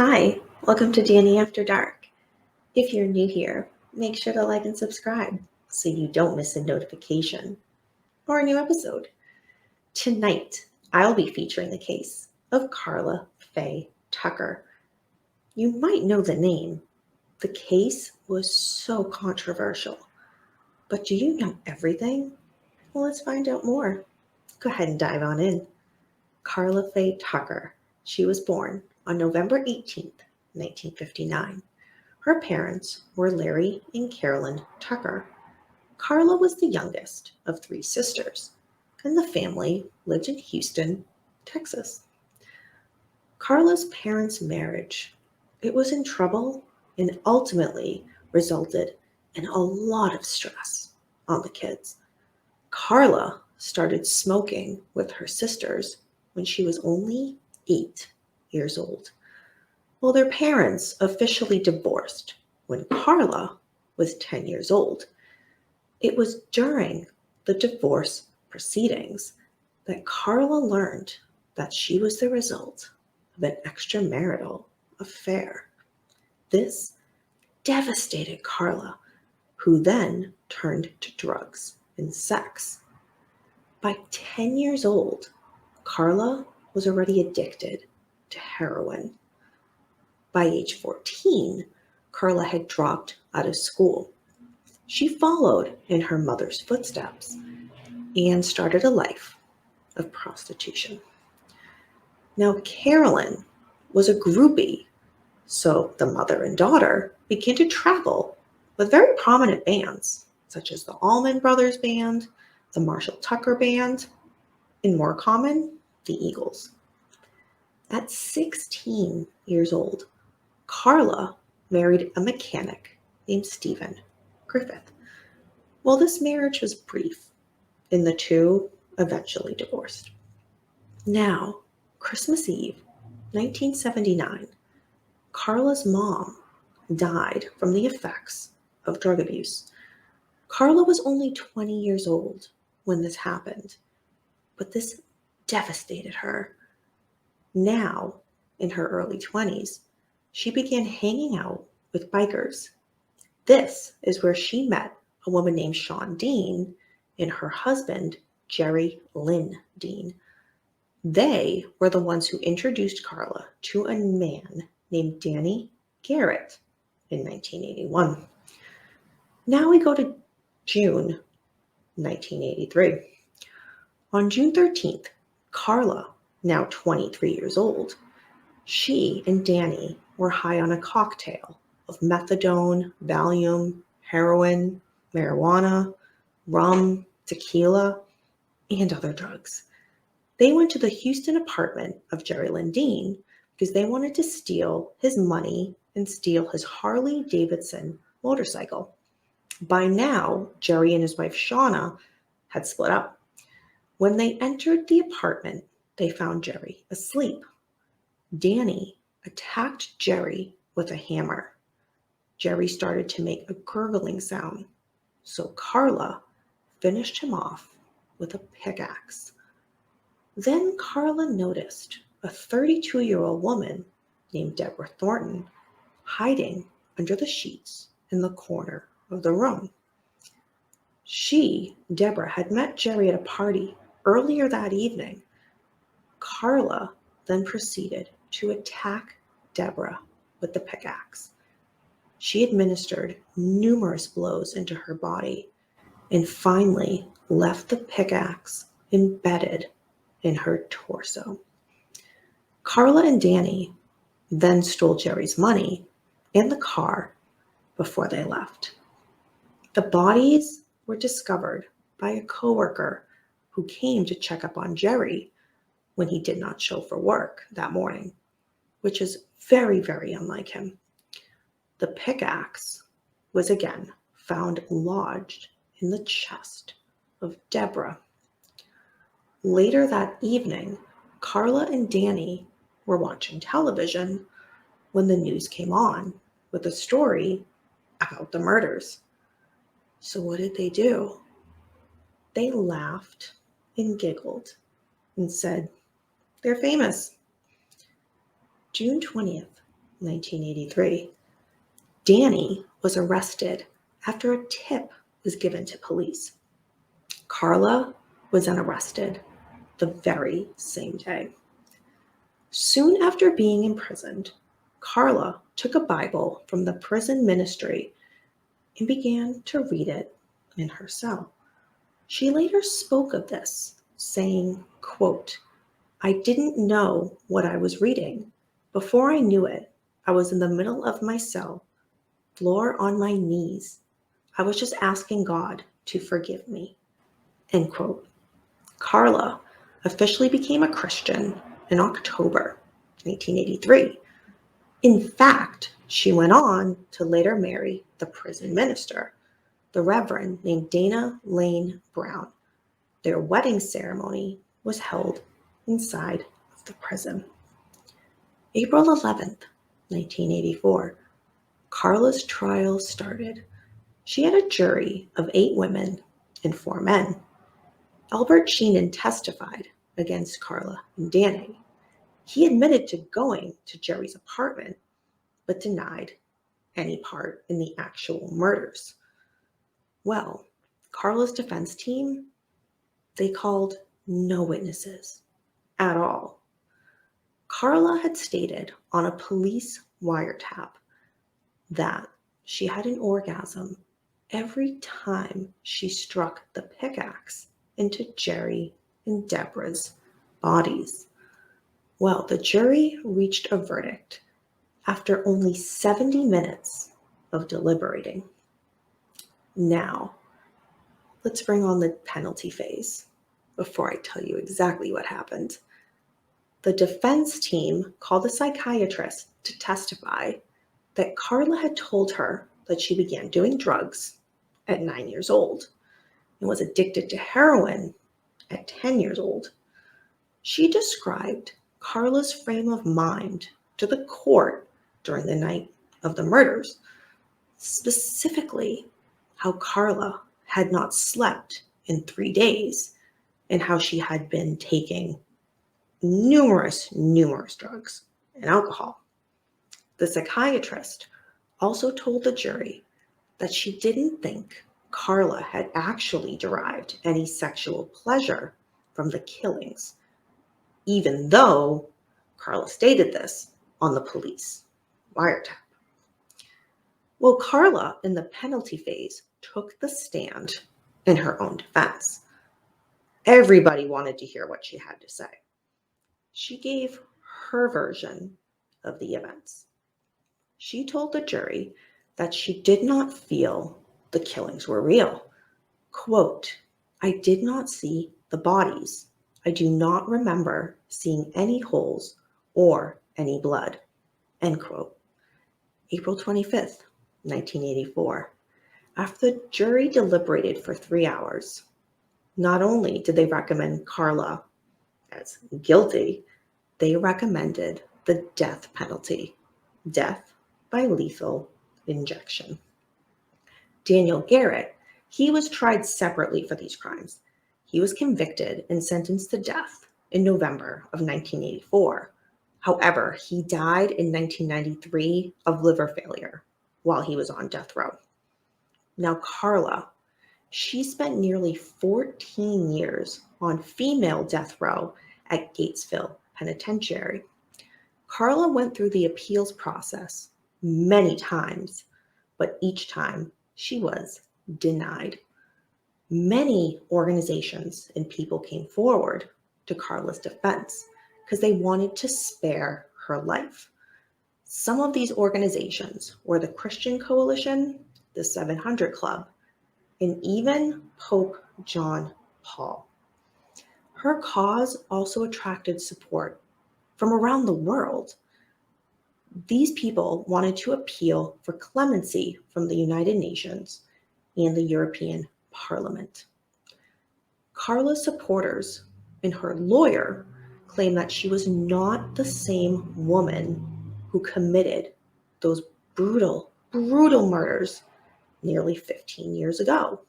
Hi, welcome to Danny After Dark. If you're new here, make sure to like and subscribe so you don't miss a notification or a new episode. Tonight, I'll be featuring the case of Karla Faye Tucker. You might know the name. The case was so controversial. But do you know everything? Well, let's find out more. Go ahead and dive on in. Karla Faye Tucker. She was born on November 18th, 1959. Her parents were Larry and Carolyn Tucker. Karla was the youngest of three sisters, and the family lived in Houston, Texas. Karla's parents' marriage, it was in trouble and ultimately resulted in a lot of stress on the kids. Karla started smoking with her sisters when she was only 8 years old. Well, their parents officially divorced when Karla was 10 years old. It was during the divorce proceedings that Karla learned that she was the result of an extramarital affair. This devastated Karla, who then turned to drugs and sex. By 10 years old, Karla was already addicted to heroin. By age 14, Karla had dropped out of school. She followed in her mother's footsteps and started a life of prostitution. Now, Carolyn was a groupie, so the mother and daughter began to travel with very prominent bands, such as the Allman Brothers Band, the Marshall Tucker Band, and more common, the Eagles. At 16 years old, Karla married a mechanic named Stephen Griffith. Well, this marriage was brief, and the two eventually divorced. Now, Christmas Eve, 1979, Karla's mom died from the effects of drug abuse. Karla was only 20 years old when this happened, but this devastated her. Now, in her early 20s, she began hanging out with bikers. This is where she met a woman named Shawn Dean and her husband, Jerry Lynn Dean. They were the ones who introduced Karla to a man named Danny Garrett in 1981. Now we go to June 1983. On June 13th, Karla, now 23 years old, she and Danny were high on a cocktail of methadone, Valium, heroin, marijuana, rum, tequila, and other drugs. They went to the Houston apartment of Jerry Lynn Dean because they wanted to steal his money and steal his Harley Davidson motorcycle. By now, Jerry and his wife Shauna had split up. When they entered the apartment, they found Jerry asleep. Danny attacked Jerry with a hammer. Jerry started to make a gurgling sound, so Karla finished him off with a pickaxe. Then Karla noticed a 32-year-old woman named Deborah Thornton hiding under the sheets in the corner of the room. Deborah, had met Jerry at a party earlier that evening. Karla then proceeded to attack Deborah with the pickaxe. She administered numerous blows into her body and finally left the pickaxe embedded in her torso. Karla and Danny then stole Jerry's money and the car before they left. The bodies were discovered by a coworker who came to check up on Jerry when he did not show for work that morning, which is very, very unlike him. The pickaxe was again found lodged in the chest of Deborah. Later that evening, Karla and Danny were watching television when the news came on with a story about the murders. So what did they do? They laughed and giggled and said, "They're famous." June 20th, 1983. Danny was arrested after a tip was given to police. Karla was then arrested the very same day. Soon after being imprisoned, Karla took a Bible from the prison ministry and began to read it in her cell. She later spoke of this, saying, quote, "I didn't know what I was reading. Before I knew it, I was in the middle of my cell, floor on my knees. I was just asking God to forgive me." End quote. Karla officially became a Christian in October 1983. In fact, she went on to later marry the prison minister, the Reverend named Dana Lane Brown. Their wedding ceremony was held inside of the prison. April 11th, 1984, Karla's trial started. She had a jury of 8 women and 4 men. Albert Sheenan testified against Karla and Danny. He admitted to going to Jerry's apartment, but denied any part in the actual murders. Well, Karla's defense team, they called no witnesses at all. Karla had stated on a police wiretap that she had an orgasm every time she struck the pickaxe into Jerry and Deborah's bodies. Well, the jury reached a verdict after only 70 minutes of deliberating. Now, let's bring on the penalty phase before I tell you exactly what happened. The defense team called a psychiatrist to testify that Karla had told her that she began doing drugs at 9 years old and was addicted to heroin at 10 years old. She described Karla's frame of mind to the court during the night of the murders, specifically how Karla had not slept in 3 days and how she had been taking numerous drugs and alcohol. The psychiatrist also told the jury that she didn't think Karla had actually derived any sexual pleasure from the killings, even though Karla stated this on the police wiretap. Well, Karla, in the penalty phase, took the stand in her own defense. Everybody wanted to hear what she had to say. She gave her version of the events. She told the jury that she did not feel the killings were real. Quote, "I did not see the bodies. I do not remember seeing any holes or any blood." End quote. April 25th, 1984. After the jury deliberated for 3 hours, not only did they recommend Karla as guilty, they recommended the death penalty, death by lethal injection. Daniel Garrett, he was tried separately for these crimes. He was convicted and sentenced to death in November of 1984. However, he died in 1993 of liver failure while he was on death row. Now, Karla, she spent nearly 14 years on female death row at Gatesville Penitentiary. Karla went through the appeals process many times, but each time she was denied. Many organizations and people came forward to Karla's defense because they wanted to spare her life. Some of these organizations were the Christian Coalition, the 700 Club, and even Pope John Paul. Her cause also attracted support from around the world. These people wanted to appeal for clemency from the United Nations and the European Parliament. Karla's supporters and her lawyer claim that she was not the same woman who committed those brutal murders nearly 15 years ago.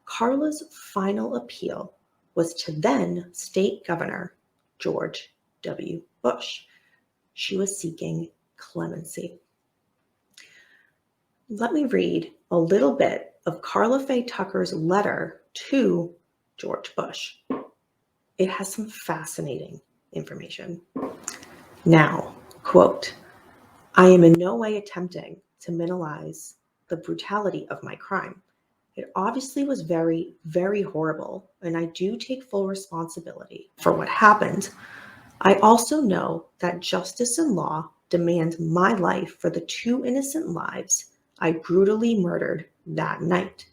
Karla's final appeal was to then State Governor George W. Bush. She was seeking clemency. Let me read a little bit of Karla Faye Tucker's letter to George Bush. It has some fascinating information. Now, quote, I am in no way attempting to minimize the brutality of my crime. It obviously was very, very horrible, and I do take full responsibility for what happened. I also know that justice and law demand my life for the 2 innocent lives I brutally murdered that night.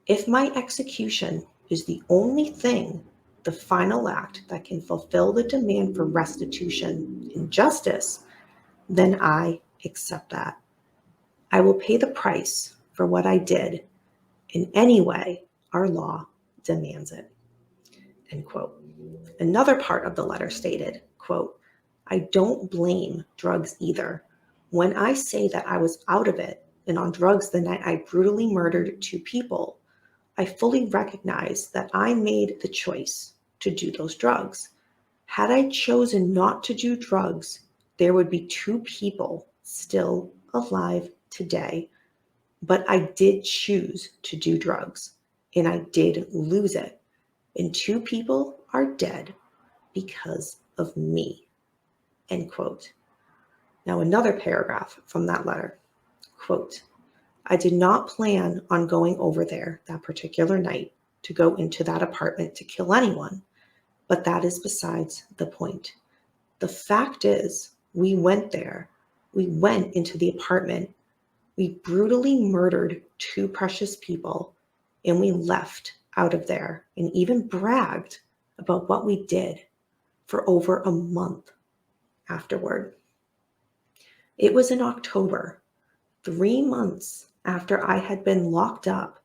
If my execution is the only thing, the final act that can fulfill the demand for restitution and justice, then I accept that. I will pay the price for what I did in any way our law demands it. End quote. Another part of the letter stated, quote, I don't blame drugs either. When I say that I was out of it and on drugs the night I brutally murdered 2 people, I fully recognize that I made the choice to do those drugs. Had I chosen not to do drugs, there would be 2 people still alive today. But I did choose to do drugs, and I did lose it. And 2 people are dead because of me. End quote. Now another paragraph from that letter. Quote, I did not plan on going over there that particular night to go into that apartment to kill anyone, but that is besides the point. The fact is, we went there. We went into the apartment. We brutally murdered 2 precious people, and we left out of there and even bragged about what we did for over a month afterward. It was in October, 3 months after I had been locked up,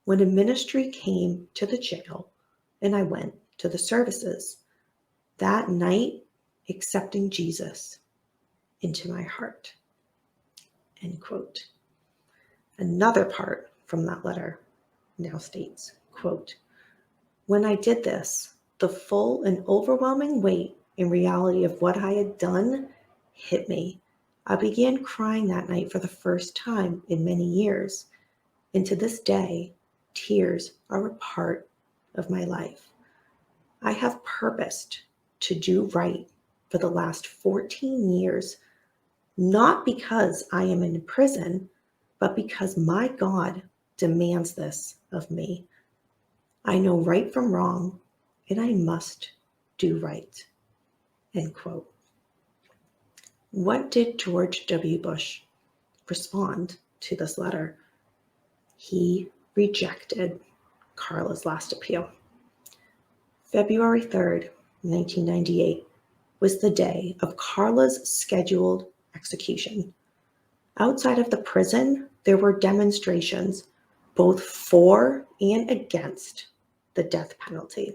when a ministry came to the jail and I went to the services. That night, accepting Jesus into my heart. End quote. Another part from that letter now states, quote, when I did this, the full and overwhelming weight and reality of what I had done hit me. I began crying that night for the first time in many years. And to this day, tears are a part of my life. I have purposed to do right for the last 14 years, not because I am in prison, but because my God demands this of me. I know right from wrong, and I must do right. End quote. What did George W. Bush respond to this letter? He rejected Karla's last appeal. February 3rd, 1998 was the day of Karla's scheduled execution. Outside of the prison, there were demonstrations both for and against the death penalty.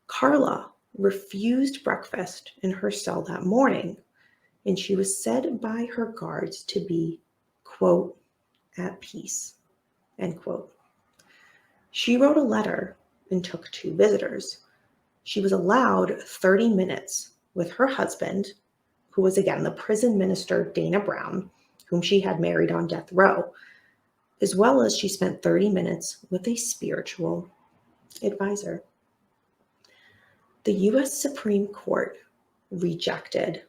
Karla refused breakfast in her cell that morning, and she was said by her guards to be, quote, at peace, end quote. She wrote a letter and took 2 visitors. She was allowed 30 minutes with her husband, who was again the prison minister, Dana Brown, whom she had married on death row, as well as she spent 30 minutes with a spiritual advisor. The U.S. Supreme Court rejected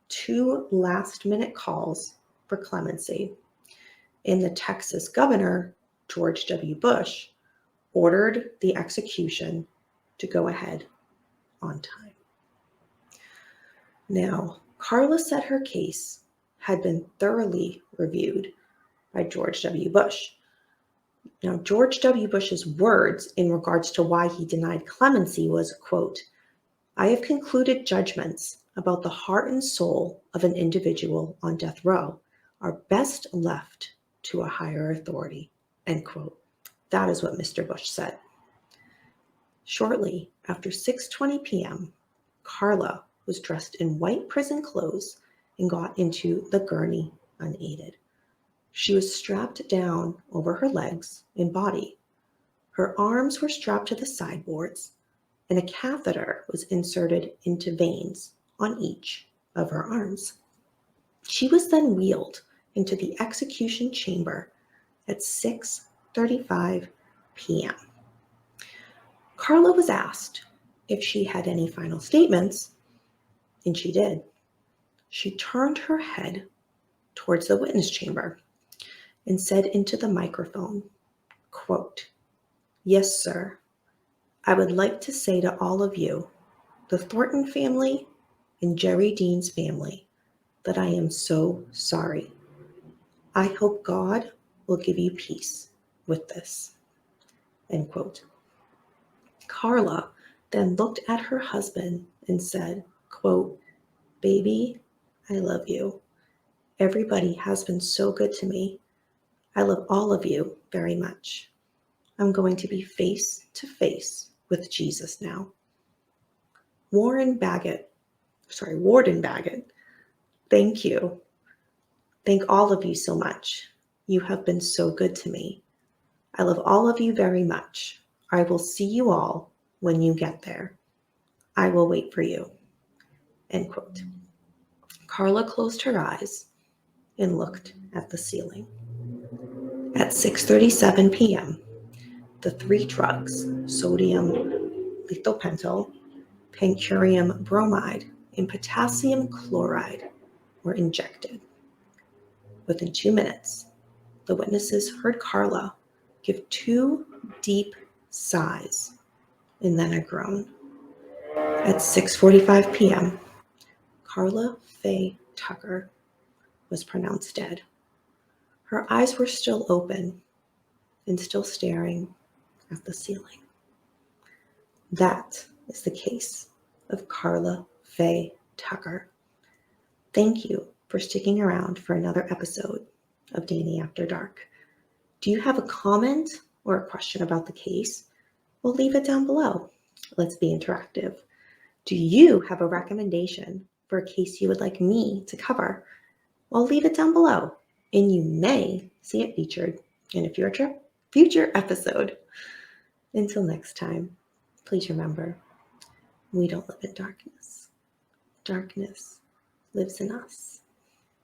2 last-minute calls for clemency, and the Texas governor, George W. Bush, ordered the execution to go ahead on time. Now, Karla said her case had been thoroughly reviewed by George W. Bush. Now, George W. Bush's words in regards to why he denied clemency was, quote, I have concluded judgments about the heart and soul of an individual on death row are best left to a higher authority, end quote. That is what Mr. Bush said. Shortly after 6:20 p.m., Karla was dressed in white prison clothes and got into the gurney unaided. She was strapped down over her legs and body. Her arms were strapped to the sideboards, and a catheter was inserted into veins on each of her arms. She was then wheeled into the execution chamber at 6:35 p.m. Karla was asked if she had any final statements, and she did. She turned her head towards the witness chamber and said into the microphone, quote, "Yes, sir. I would like to say to all of you, the Thornton family and Jerry Dean's family, that I am so sorry. I hope God will give you peace with this." End quote. Karla then looked at her husband and said, quote, "Baby, I love you. Everybody has been so good to me. I love all of you very much. I'm going to be face to face with Jesus now. Warden Baggett, thank you. Thank all of you so much. You have been so good to me. I love all of you very much. I will see you all when you get there. I will wait for you." End quote. Karla closed her eyes and looked at the ceiling. At 6:37 p.m., the three drugs, sodium lithopentyl, pancurium bromide, and potassium chloride, were injected. Within 2 minutes, the witnesses heard Karla give 2 deep sighs and then a groan. At 6:45 p.m., Karla Faye Tucker was pronounced dead. Her eyes were still open and still staring at the ceiling. That is the case of Karla Faye Tucker. Thank you for sticking around for another episode of Danny After Dark. Do you have a comment or a question about the case? Well, leave it down below. Let's be interactive. Do you have a recommendation for a case you would like me to cover? Well, leave it down below, and you may see it featured in a future episode. Until next time, please remember, we don't live in darkness. Darkness lives in us.